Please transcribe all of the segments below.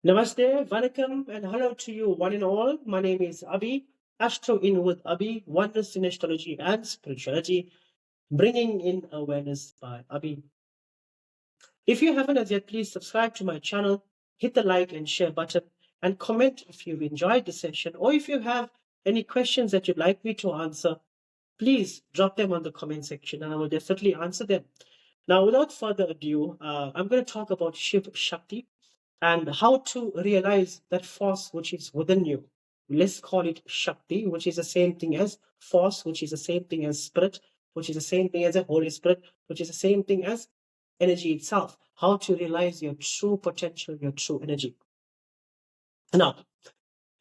Namaste, Vanakkam, and hello to you, one and all. My name is Abhi, Astro In with Abhi, Wonders in Astrology and Spirituality, bringing in awareness by Abhi. If you haven't as yet, please subscribe to my channel, hit the like and share button, and comment if you've enjoyed the session, or if you have any questions that you'd like me to answer, please drop them on the comment section and I will definitely answer them. Now, without further ado, I'm going to talk about Shiv Shakti and how to realize that force which is within you. Let's call it Shakti, which is the same thing as force, which is the same thing as spirit, which is the same thing as the Holy Spirit, which is the same thing as energy itself. How to realize your true potential, your true energy. Now,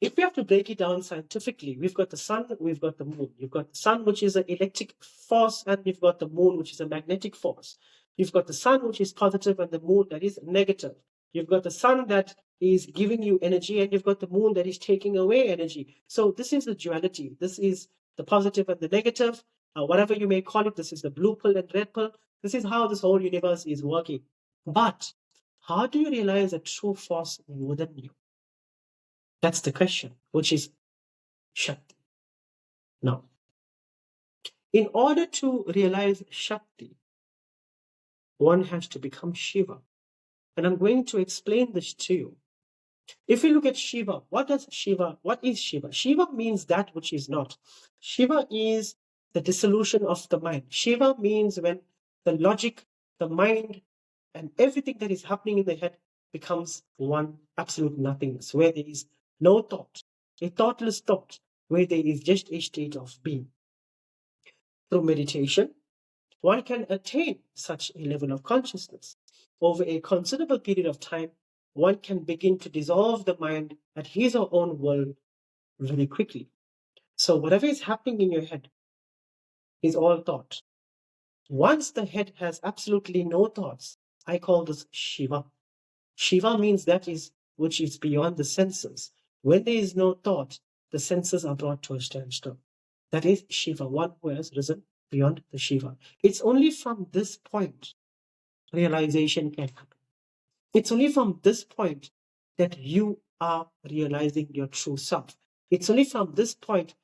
if we have to break it down scientifically, we've got the sun, we've got the moon. You've got the sun, which is an electric force, and you've got the moon, which is a magnetic force. You've got the sun, which is positive, and the moon that is negative. You've got the sun that is giving you energy, and you've got the moon that is taking away energy. So this is the duality. This is the positive and the negative. Whatever you may call it, this is the blue pill and red pill. This is how this whole universe is working. But how do you realize a true force within you? That's the question, which is Shakti. Now, in order to realize Shakti, one has to become Shiva. And I'm going to explain this to you. If you look at Shiva, what is Shiva? Shiva means that which is not. Shiva is the dissolution of the mind. Shiva means when the logic, the mind, and everything that is happening in the head becomes one absolute nothingness, where there is no thought, a thoughtless thought, where there is just a state of being. Through meditation, one can attain such a level of consciousness. Over a considerable period of time, one can begin to dissolve the mind at his or own world very quickly. So whatever is happening in your head is all thought. Once the head has absolutely no thoughts, I call this Shiva. Shiva means that is which is beyond the senses. When there is no thought, the senses are brought to a standstill. That is Shiva, one who has risen beyond the Shiva. It's only from this point realization can happen. It's only from this point that you are realizing your true self. It's only from this point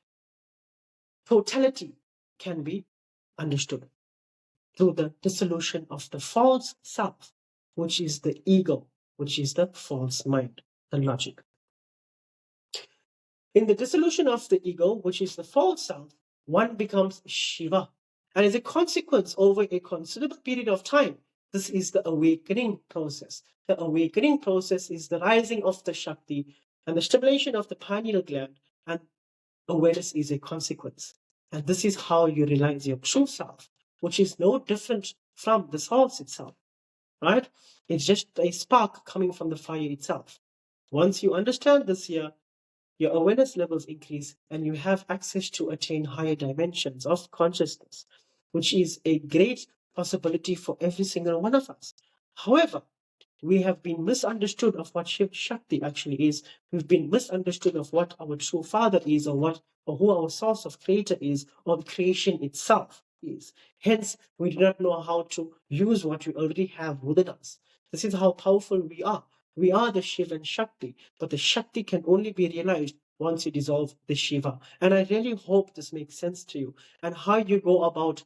totality can be understood through the dissolution of the false self, which is the ego, which is the false mind, the logic. In the dissolution of the ego, which is the false self, one becomes Shiva. And as a consequence, over a considerable period of time, this is the awakening process. The awakening process is the rising of the Shakti and the stimulation of the pineal gland, and awareness is a consequence. And this is how you realize your true self, which is no different from the source itself, right? It's just a spark coming from the fire itself. Once you understand this here, your awareness levels increase and you have access to attain higher dimensions of consciousness, which is a great possibility for every single one of us. However, we have been misunderstood of what Shiv Shakti actually is. We've been misunderstood of what our true father is, or who our source of creator is, or the creation itself is. Hence, we do not know how to use what we already have within us. This is how powerful we are. We are the Shiv and Shakti, but the Shakti can only be realized once you dissolve the Shiva. And I really hope this makes sense to you. And how you go about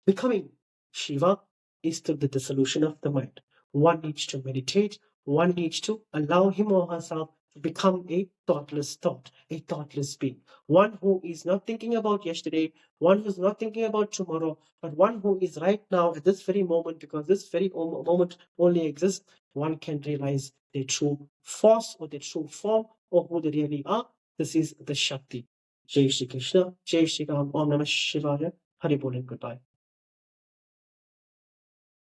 becoming Shiva is through the dissolution of the mind. One needs to meditate, one needs to allow him or herself to become a thoughtless thought, a thoughtless being. One who is not thinking about yesterday, one who's not thinking about tomorrow, but one who is right now at this very moment, because this very moment only exists. One can realize their true force or their true form or who they really are. This is the Shakti. Jai Shri Krishna, Jai Shri Ram, Om Namah Shivaya, Hari Bol and goodbye.